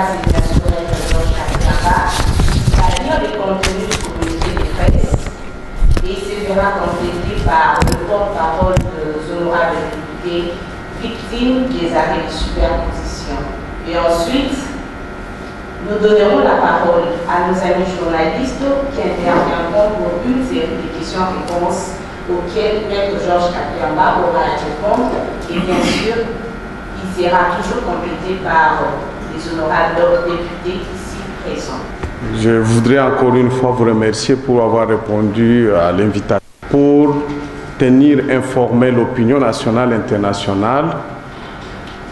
c'est bien sûr Georges Kabiamba, qui va lire les contenus du communiqué de presse et se verra complété par le porte-parole de honorables députés victimes des arrêts de superposition. Et ensuite, nous donnerons la parole à nos amis journalistes qui interviendront pour une série de questions-réponses auxquelles Maître Georges Kabiamba aura à répondre. Et bien sûr, il sera toujours complété par les honorables députés ici présents. Je voudrais encore une fois vous remercier pour avoir répondu à l'invitation pour tenir informée l'opinion nationale et internationale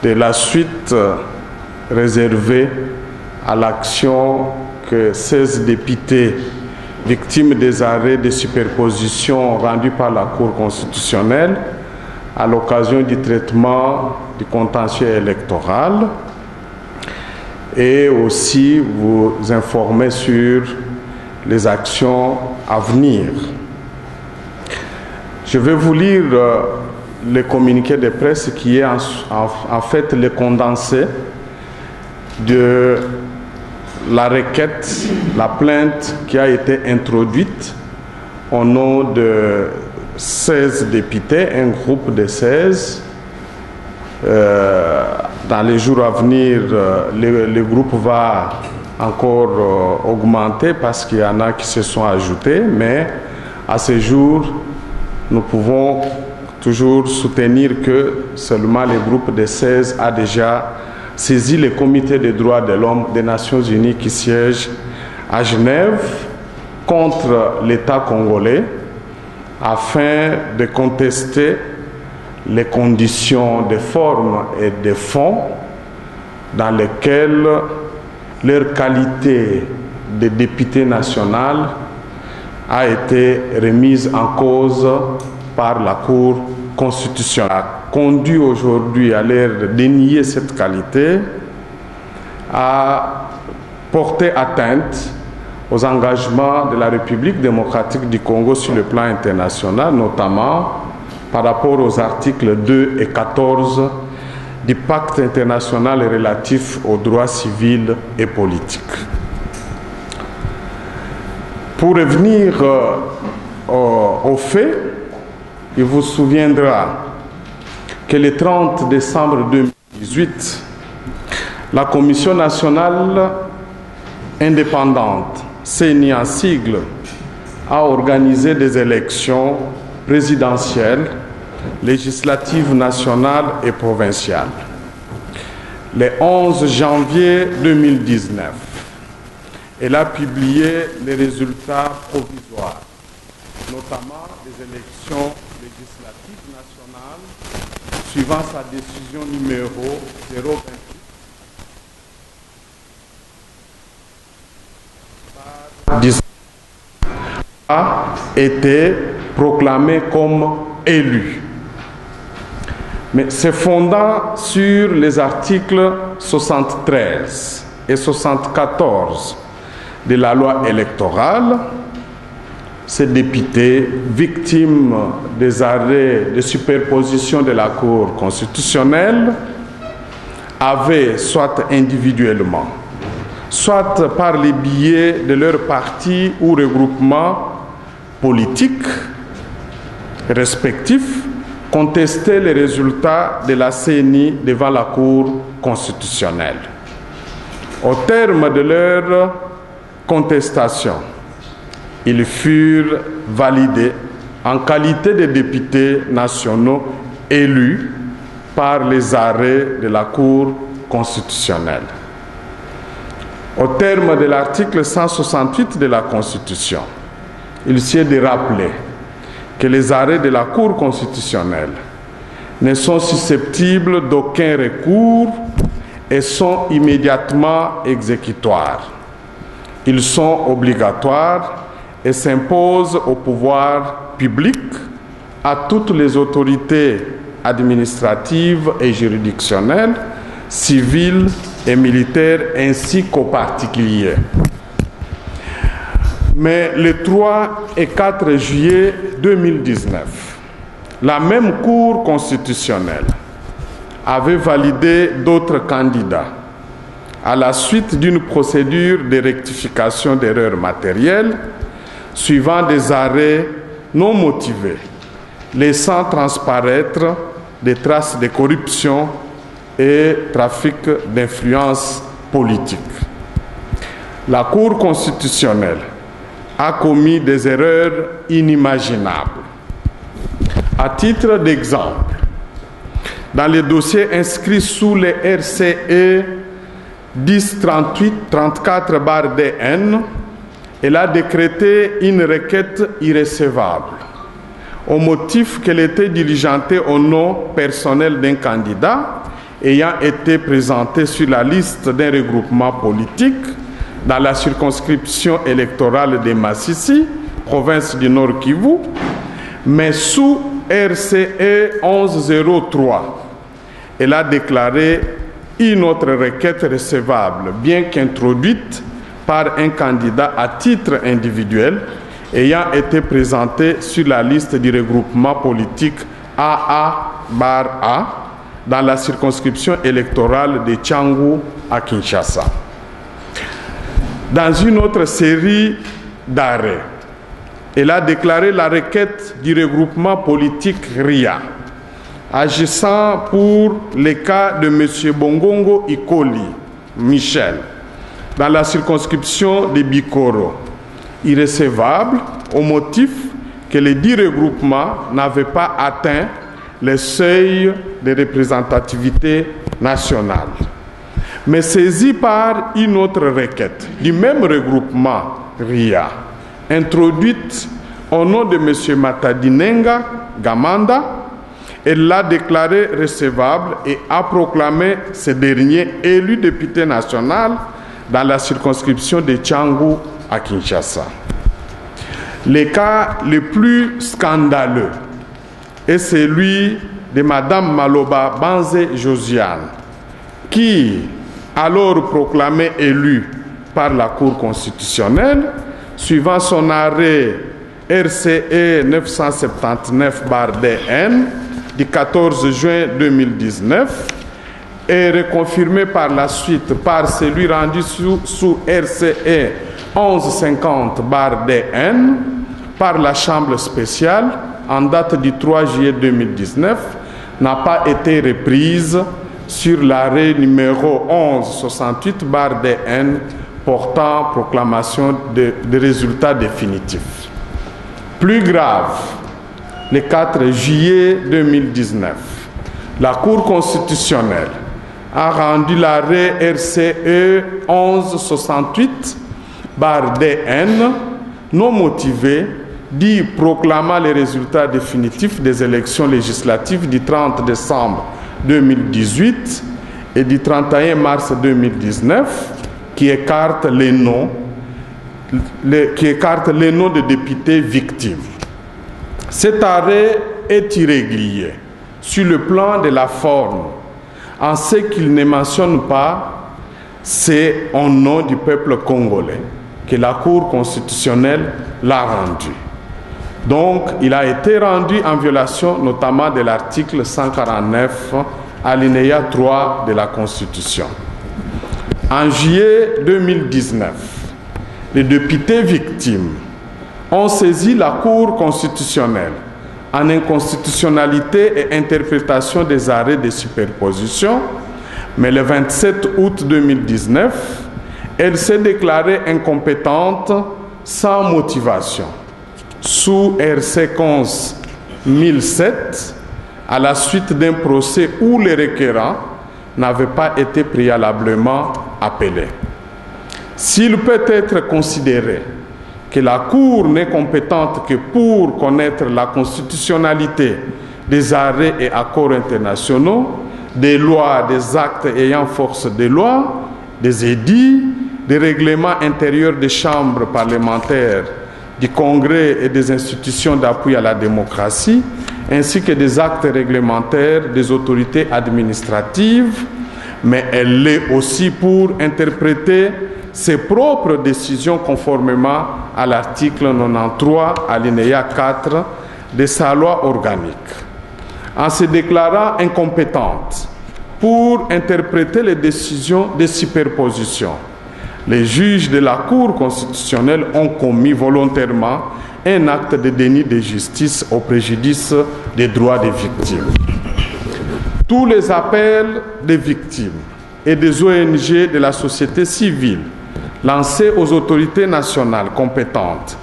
de la suite réservée à l'action que 16 députés victimes des arrêts de superposition rendus par la Cour constitutionnelle à l'occasion du traitement du contentieux électoral et aussi vous informer sur les actions à venir. Je vais vous lire le communiqué de presse qui est en fait le condensé de la requête, la plainte qui a été introduite au nom de 16 députés, un groupe de 16. Dans les jours à venir, le groupe va encore augmenter parce qu'il y en a qui se sont ajoutés, mais à ce jour, nous pouvons toujours soutenir que seulement le groupe de 16 a déjà saisi le Comité des droits de l'homme des Nations Unies qui siège à Genève contre l'État congolais afin de contester les conditions de forme et de fond dans lesquelles leur qualité de député national a été remise en cause par la Cour constitutionnelle. A conduit aujourd'hui à leur dénier cette qualité, à porter atteinte aux engagements de la République démocratique du Congo sur le plan international, notamment par rapport aux articles 2 et 14 du pacte international relatif aux droits civils et politiques. Pour revenir aux faits, il vous souviendra que le 30 décembre 2018, la Commission nationale indépendante, CENI en sigle, a organisé des élections présidentielles, législatives nationales et provinciales. Le 11 janvier 2019, elle a publié les résultats provisoires, notamment des élections législatives nationales, suivant sa décision numéro 028 a été proclamé comme élu. Mais se fondant sur les articles 73 et 74 de la loi électorale, ces députés, victimes des arrêts de superposition de la Cour constitutionnelle, avaient, soit individuellement, soit par les biais de leur parti ou regroupement politique respectifs, contesté les résultats de la CENI devant la Cour constitutionnelle. Au terme de leur contestation, ils furent validés en qualité de députés nationaux élus par les arrêts de la Cour constitutionnelle. Au terme de l'article 168 de la Constitution, il s'est de rappeler que les arrêts de la Cour constitutionnelle ne sont susceptibles d'aucun recours et sont immédiatement exécutoires. Ils sont obligatoires et s'imposent au pouvoir public, à toutes les autorités administratives et juridictionnelles, civiles et militaires, ainsi qu'aux particuliers. Mais le 3 et 4 juillet 2019, la même Cour constitutionnelle avait validé d'autres candidats à la suite d'une procédure de rectification d'erreurs matérielles suivant des arrêts non motivés, laissant transparaître des traces de corruption et trafic d'influence politique. La Cour constitutionnelle a commis des erreurs inimaginables. À titre d'exemple, dans les dossiers inscrits sous les RCE 1038-34/DN, elle a décrété une requête irrecevable au motif qu'elle était diligentée au nom personnel d'un candidat ayant été présenté sur la liste d'un regroupement politique dans la circonscription électorale de Massissi, province du Nord Kivu, mais sous RCE 1103. Elle a déclaré une autre requête recevable, bien qu'introduite par un candidat à titre individuel ayant été présenté sur la liste du regroupement politique AA/A dans la circonscription électorale de Tchangu à Kinshasa. Dans une autre série d'arrêts, elle a déclaré la requête du regroupement politique RIA, agissant pour les cas de M. Bongongo Ikoli Michel, dans la circonscription de Bikoro, irrecevable au motif que les 10 regroupements n'avaient pas atteint les seuils de représentativité nationale. Mais saisie par une autre requête du même regroupement RIA, introduite au nom de M. Matadinenga Gamanda, elle l'a déclaré recevable et a proclamé ce dernier élu député national dans la circonscription de Tchangu à Kinshasa. Le cas le plus scandaleux est celui de Mme Maloba Banze Josiane, qui, alors proclamée élue par la Cour constitutionnelle, suivant son arrêt RCE 979/DN du 14 juin 2019, est reconfirmé par la suite par celui rendu sous RCE 1150/DN par la Chambre spéciale en date du 3 juillet 2019, n'a pas été reprise sur l'arrêt numéro 1168/DN portant proclamation de résultats définitifs. Plus grave, le 4 juillet 2019, la Cour constitutionnelle a rendu l'arrêt RCE 1168/DN non motivé, dit proclamant les résultats définitifs des élections législatives du 30 décembre 2018 et du 31 mars 2019, qui écarte les noms de députés victimes. Cet arrêt est irrégulier sur le plan de la forme, en ce qu'il ne mentionne pas c'est au nom du peuple congolais que la Cour constitutionnelle l'a rendu. Donc, il a été rendu en violation notamment de l'article 149, alinéa 3 de la Constitution. En juillet 2019, les députés victimes ont saisi la Cour constitutionnelle en inconstitutionnalité et interprétation des arrêts de superposition, mais le 27 août 2019, elle s'est déclarée incompétente sans motivation, sous RC 11-1007, à la suite d'un procès où les requérants n'avaient pas été préalablement appelés. S'il peut être considéré que la Cour n'est compétente que pour connaître la constitutionnalité des arrêts et accords internationaux, des lois, des actes ayant force de loi, des édits, des règlements intérieurs des chambres parlementaires, du Congrès et des institutions d'appui à la démocratie, ainsi que des actes réglementaires des autorités administratives, mais elle l'est aussi pour interpréter ses propres décisions conformément à l'article 93, alinéa 4 de sa loi organique. En se déclarant incompétente pour interpréter les décisions de superposition. Les juges de la Cour constitutionnelle ont commis volontairement un acte de déni de justice au préjudice des droits des victimes. Tous les appels des victimes et des ONG de la société civile lancés aux autorités nationales compétentes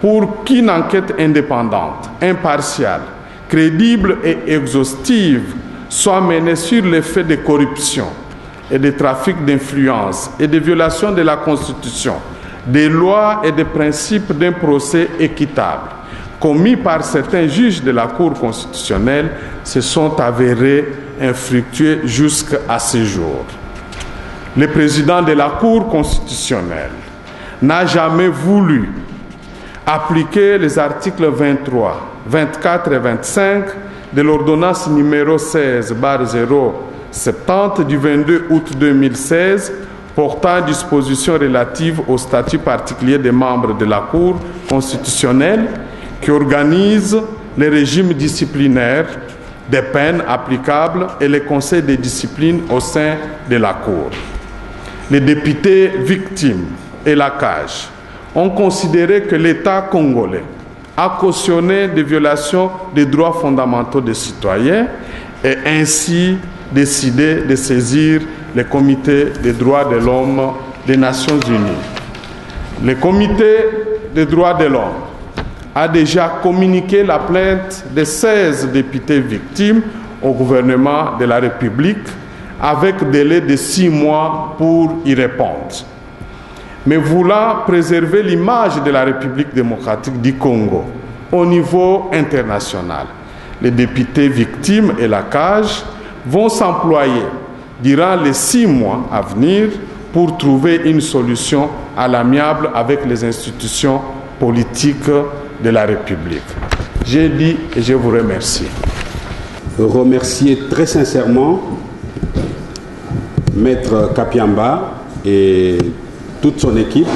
pour qu'une enquête indépendante, impartiale, crédible et exhaustive soit menée sur les faits de corruption et de trafic d'influence et de violation de la Constitution, des lois et des principes d'un procès équitable commis par certains juges de la Cour constitutionnelle se sont avérés infructueux jusqu'à ce jour. Le président de la Cour constitutionnelle n'a jamais voulu appliquer les articles 23, 24 et 25 de l'ordonnance numéro 16/070 du 22 août 2016 portant dispositions relatives au statut particulier des membres de la Cour constitutionnelle qui organise les régimes disciplinaires des peines applicables et les conseils de discipline au sein de la Cour. Les députés victimes et la CAJ ont considéré que l'État congolais a cautionné des violations des droits fondamentaux des citoyens et ainsi décidé de saisir le Comité des droits de l'homme des Nations Unies. Le Comité des droits de l'homme a déjà communiqué la plainte de 16 députés victimes au gouvernement de la République avec délai de 6 mois pour y répondre. Mais voulant préserver l'image de la République démocratique du Congo au niveau international, les députés victimes et la CAJ vont s'employer durant les 6 mois à venir pour trouver une solution à l'amiable avec les institutions politiques de la République. J'ai dit et je vous remercie. Remercier très sincèrement Maître Kapiamba et toute son équipe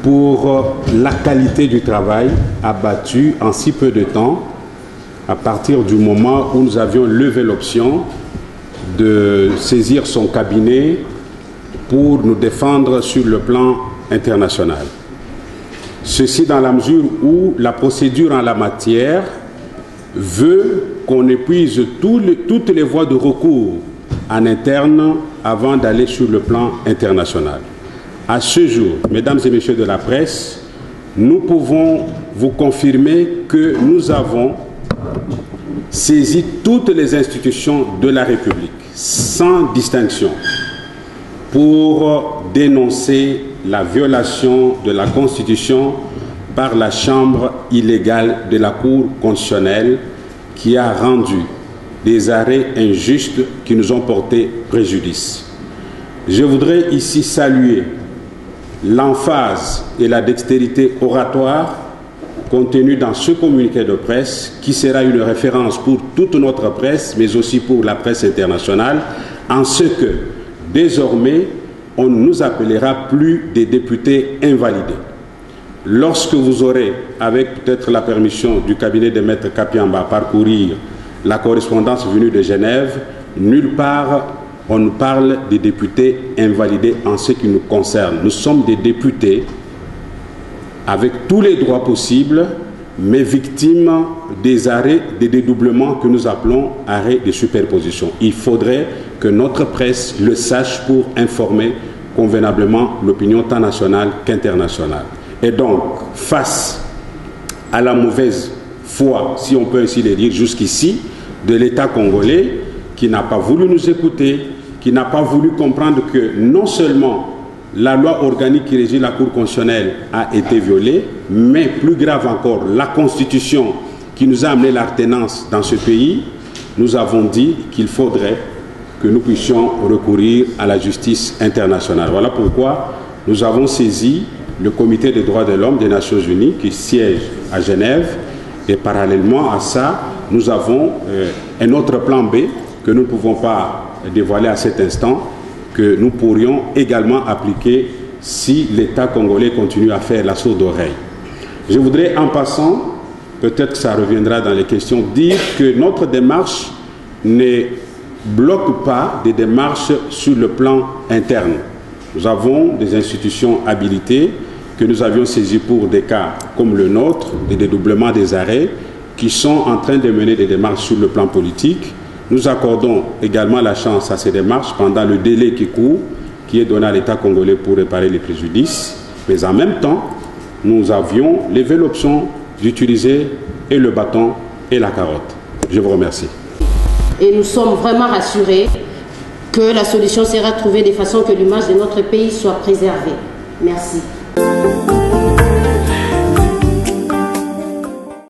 pour la qualité du travail abattu en si peu de temps à partir du moment où nous avions levé l'option de saisir son cabinet pour nous défendre sur le plan international. Ceci dans la mesure où la procédure en la matière veut qu'on épuise toutes les voies de recours en interne avant d'aller sur le plan international. À ce jour, mesdames et messieurs de la presse, nous pouvons vous confirmer que nous avons saisi toutes les institutions de la République, sans distinction, pour dénoncer la violation de la Constitution par la Chambre illégale de la Cour constitutionnelle qui a rendu des arrêts injustes qui nous ont porté préjudice. Je voudrais ici saluer l'emphase et la dextérité oratoire contenue dans ce communiqué de presse qui sera une référence pour toute notre presse mais aussi pour la presse internationale en ce que désormais on ne nous appellera plus des députés invalidés. Lorsque vous aurez, avec peut-être la permission du cabinet de Maître Kapiamba, parcourir la correspondance venue de Genève, nulle part on nous parle des députés invalidés en ce qui nous concerne. Nous sommes des députés avec tous les droits possibles, mais victimes des arrêts, des dédoublements que nous appelons arrêts de superposition. Il faudrait que notre presse le sache pour informer convenablement l'opinion tant nationale qu'internationale. Et donc, face à la mauvaise foi, si on peut ainsi le dire jusqu'ici, de l'État congolais, qui n'a pas voulu nous écouter, qui n'a pas voulu comprendre que non seulement la loi organique qui régit la Cour constitutionnelle a été violée, mais plus grave encore, la Constitution qui nous a amené l'alternance dans ce pays, nous avons dit qu'il faudrait que nous puissions recourir à la justice internationale. Voilà pourquoi nous avons saisi le Comité des droits de l'homme des Nations Unies qui siège à Genève et parallèlement à ça, nous avons un autre plan B que nous ne pouvons pas dévoiler à cet instant, que nous pourrions également appliquer si l'État congolais continue à faire la sourde oreille. Je voudrais en passant, peut-être que ça reviendra dans les questions, dire que notre démarche n'est bloquent pas des démarches sur le plan interne. Nous avons des institutions habilitées que nous avions saisies pour des cas comme le nôtre, des dédoublements des arrêts, qui sont en train de mener des démarches sur le plan politique. Nous accordons également la chance à ces démarches pendant le délai qui court, qui est donné à l'État congolais pour réparer les préjudices. Mais en même temps, nous avions levé l'option d'utiliser et le bâton et la carotte. Je vous remercie. Et nous sommes vraiment rassurés que la solution sera trouvée de façon que l'image de notre pays soit préservée. Merci.